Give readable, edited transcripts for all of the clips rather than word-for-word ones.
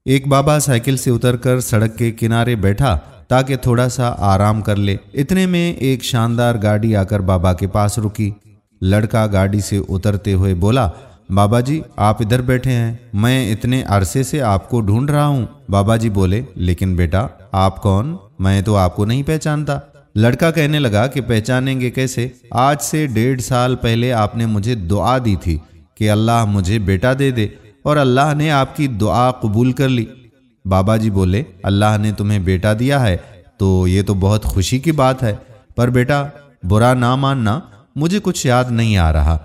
एक बाबा साइकिल से उतरकर सड़क के किनारे बैठा ताकि थोड़ा सा आराम कर ले। इतने में एक शानदार गाड़ी आकर बाबा के पास रुकी। लड़का गाड़ी से उतरते हुए बोला, बाबा जी आप इधर बैठे हैं, मैं इतने अरसे से आपको ढूंढ रहा हूँ। बाबा जी बोले, लेकिन बेटा आप कौन, मैं तो आपको नहीं पहचानता। लड़का कहने लगा कि पहचानेंगे कैसे, आज से 1.5 साल पहले आपने मुझे दुआ दी थी कि अल्लाह मुझे बेटा दे दे, और अल्लाह ने आपकी दुआ कबूल कर ली। बाबा जी बोले, अल्लाह ने तुम्हें बेटा दिया है तो ये तो बहुत खुशी की बात है, पर बेटा बुरा ना मानना, मुझे कुछ याद नहीं आ रहा।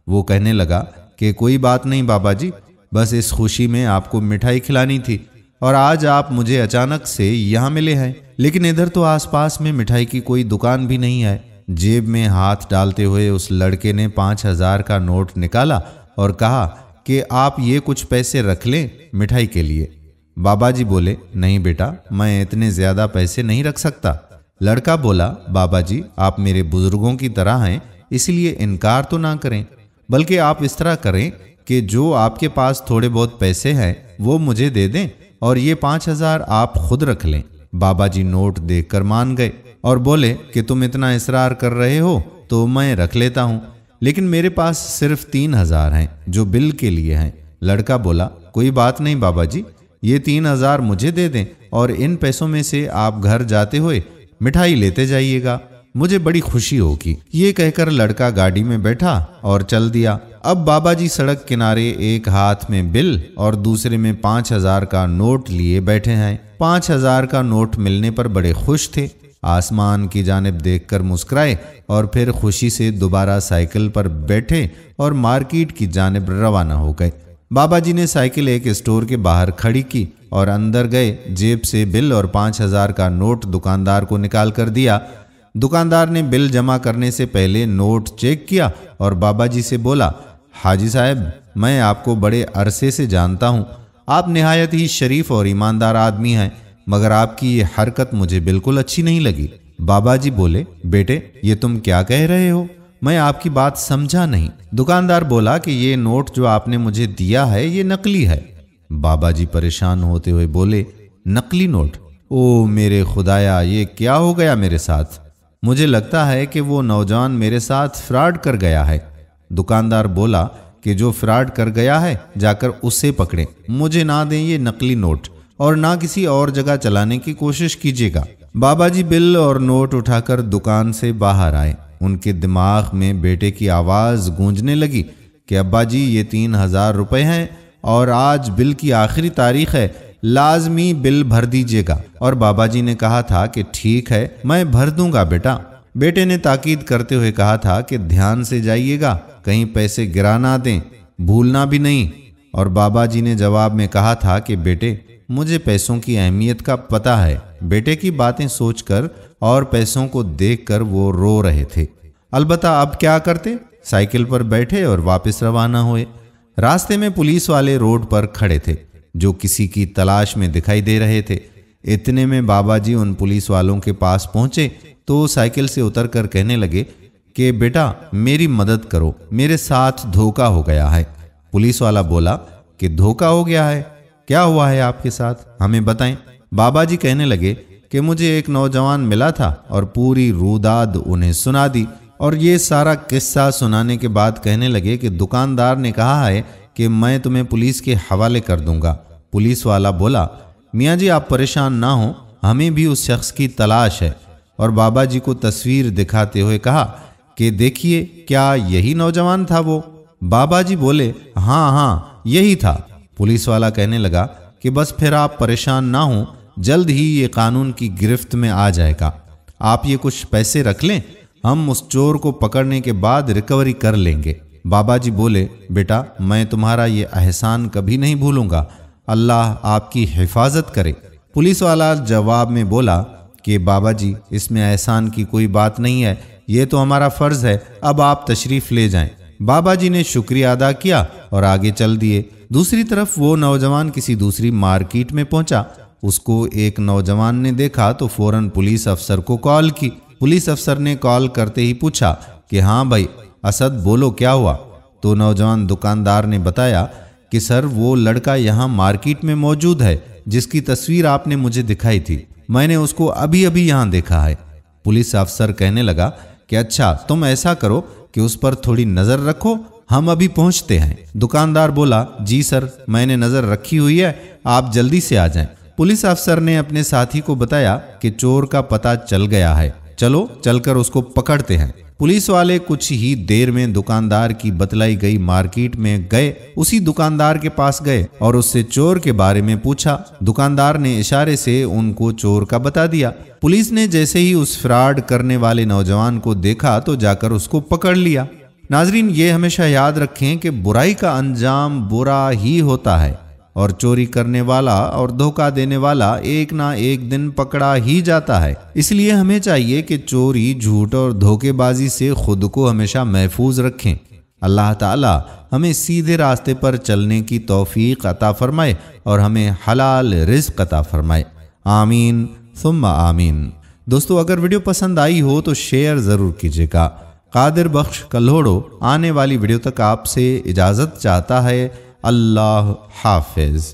वो कहने लगा कि कोई बात नहीं बाबा जी, बस इस खुशी में आपको मिठाई खिलानी थी और आज आप मुझे अचानक से यहाँ मिले हैं, लेकिन इधर तो आसपास में मिठाई की कोई दुकान भी नहीं है। जेब में हाथ डालते हुए उस लड़के ने 5,000 का नोट निकाला और कहा कि आप ये कुछ पैसे रख लें मिठाई के लिए। बाबा जी बोले, नहीं बेटा मैं इतने ज्यादा पैसे नहीं रख सकता। लड़का बोला, बाबा जी आप मेरे बुजुर्गों की तरह हैं, इसलिए इनकार तो ना करें, बल्कि आप इस तरह करें कि जो आपके पास थोड़े बहुत पैसे हैं वो मुझे दे दें और ये 5,000 आप खुद रख लें। बाबा जी नोट देखकर मान गए और बोले कि तुम इतना इसरार कर रहे हो तो मैं रख लेता हूँ, लेकिन मेरे पास सिर्फ 3,000 हैं जो बिल के लिए हैं। लड़का बोला, कोई बात नहीं बाबा जी, ये 3,000 मुझे दे दें और इन पैसों में से आप घर जाते हुए मिठाई लेते जाइएगा, मुझे बड़ी खुशी होगी। ये कहकर लड़का गाड़ी में बैठा और चल दिया। अब बाबा जी सड़क किनारे एक हाथ में बिल और दूसरे में 5,000 का नोट लिए बैठे हैं। 5,000 का नोट मिलने पर बड़े खुश थे, आसमान की जानिब देखकर मुस्कुराए और फिर खुशी से दोबारा साइकिल पर बैठे और मार्केट की जानिब रवाना हो गए। बाबा जी ने साइकिल एक स्टोर के बाहर खड़ी की और अंदर गए, जेब से बिल और 5,000 का नोट दुकानदार को निकाल कर दिया। दुकानदार ने बिल जमा करने से पहले नोट चेक किया और बाबा जी से बोला, हाजी साहब मैं आपको बड़े अरसे से जानता हूँ, आप निहायत ही शरीफ और ईमानदार आदमी हैं, मगर आपकी ये हरकत मुझे बिल्कुल अच्छी नहीं लगी। बाबा जी बोले, बेटे ये तुम क्या कह रहे हो, मैं आपकी बात समझा नहीं। दुकानदार बोला कि ये नोट जो आपने मुझे दिया है ये नकली है। बाबा जी परेशान होते हुए बोले, नकली नोट, ओ मेरे खुदाया ये क्या हो गया मेरे साथ, मुझे लगता है कि वो नौजवान मेरे साथ फ्रॉड कर गया है। दुकानदार बोला कि जो फ्रॉड कर गया है जाकर उसे पकड़ें, मुझे ना दें ये नकली नोट और ना किसी और जगह चलाने की कोशिश कीजिएगा। बाबा जी बिल और नोट उठाकर दुकान से बाहर आए। उनके दिमाग में बेटे की आवाज गूंजने लगी कि अब्बा जी ये 3,000 रुपए हैं और आज बिल की आखिरी तारीख है, लाजमी बिल भर दीजिएगा। और बाबा जी ने कहा था कि ठीक है मैं भर दूंगा बेटा। बेटे ने ताकीद करते हुए कहा था कि ध्यान से जाइएगा, कहीं पैसे गिरा ना दें, भूलना भी नहीं। और बाबा जी ने जवाब में कहा था कि बेटे मुझे पैसों की अहमियत का पता है। बेटे की बातें सोचकर और पैसों को देखकर वो रो रहे थे। अलबत्ता अब क्या करते, साइकिल पर बैठे और वापस रवाना हुए। रास्ते में पुलिस वाले रोड पर खड़े थे जो किसी की तलाश में दिखाई दे रहे थे। इतने में बाबा जी उन पुलिस वालों के पास पहुंचे तो साइकिल से उतरकर कहने लगे कि बेटा मेरी मदद करो, मेरे साथ धोखा हो गया है। पुलिस वाला बोला कि धोखा हो गया है, क्या हुआ है आपके साथ, हमें बताएं। बाबा जी कहने लगे कि मुझे एक नौजवान मिला था और पूरी रूदाद उन्हें सुना दी। और ये सारा किस्सा सुनाने के बाद कहने लगे कि दुकानदार ने कहा है कि मैं तुम्हें पुलिस के हवाले कर दूंगा। पुलिस वाला बोला, मियाँ जी आप परेशान ना हो, हमें भी उस शख्स की तलाश है। और बाबा जी को तस्वीर दिखाते हुए कहा कि देखिए क्या यही नौजवान था वो। बाबा जी बोले, हाँ हाँ यही था। पुलिस वाला कहने लगा कि बस फिर आप परेशान ना हो, जल्द ही ये कानून की गिरफ्त में आ जाएगा, आप ये कुछ पैसे रख लें, हम उस चोर को पकड़ने के बाद रिकवरी कर लेंगे। बाबा जी बोले, बेटा मैं तुम्हारा ये एहसान कभी नहीं भूलूंगा, अल्लाह आपकी हिफाजत करे। पुलिस वाला जवाब में बोला कि बाबा जी इसमें एहसान की कोई बात नहीं है, ये तो हमारा फर्ज है, अब आप तशरीफ ले जाएं। बाबा जी ने शुक्रिया अदा किया और आगे चल दिए। दूसरी तरफ वो नौजवान किसी दूसरी मार्केट में पहुंचा। उसको एक नौजवान ने देखा तो फौरन पुलिस अफसर को कॉल की। पुलिस अफसर ने कॉल करते ही पूछा कि हाँ भाई असद बोलो क्या हुआ। तो नौजवान दुकानदार ने बताया कि सर वो लड़का यहाँ मार्केट में मौजूद है जिसकी तस्वीर आपने मुझे दिखाई थी, मैंने उसको अभी अभी यहाँ देखा है। पुलिस अफसर कहने लगा कि अच्छा, तुम ऐसा करो कि उस पर थोड़ी नजर रखो, हम अभी पहुंचते हैं। दुकानदार बोला, जी सर, मैंने नजर रखी हुई है, आप जल्दी से आ जाएं। पुलिस अफसर ने अपने साथी को बताया कि चोर का पता चल गया है, चलो चलकर उसको पकड़ते हैं। पुलिस वाले कुछ ही देर में दुकानदार की बतलाई गई मार्केट में गए, उसी दुकानदार के पास गए और उससे चोर के बारे में पूछा। दुकानदार ने इशारे से उनको चोर का बता दिया। पुलिस ने जैसे ही उस फ्रॉड करने वाले नौजवान को देखा तो जाकर उसको पकड़ लिया। नाजरीन, ये हमेशा याद रखें कि बुराई का अंजाम बुरा ही होता है और चोरी करने वाला और धोखा देने वाला एक ना एक दिन पकड़ा ही जाता है। इसलिए हमें चाहिए कि चोरी, झूठ और धोखेबाजी से खुद को हमेशा महफूज रखें। अल्लाह ताला हमें सीधे रास्ते पर चलने की तौफीक अता फरमाए और हमें हलाल रिज़्क अता फरमाए। आमीन सुम्मा आमीन। दोस्तों, अगर वीडियो पसंद आई हो तो शेयर ज़रूर कीजिएगा। कादिर बख्श कल्होड़ो आने वाली वीडियो तक आपसे इजाज़त चाहता है। अल्लाह हाफिज़।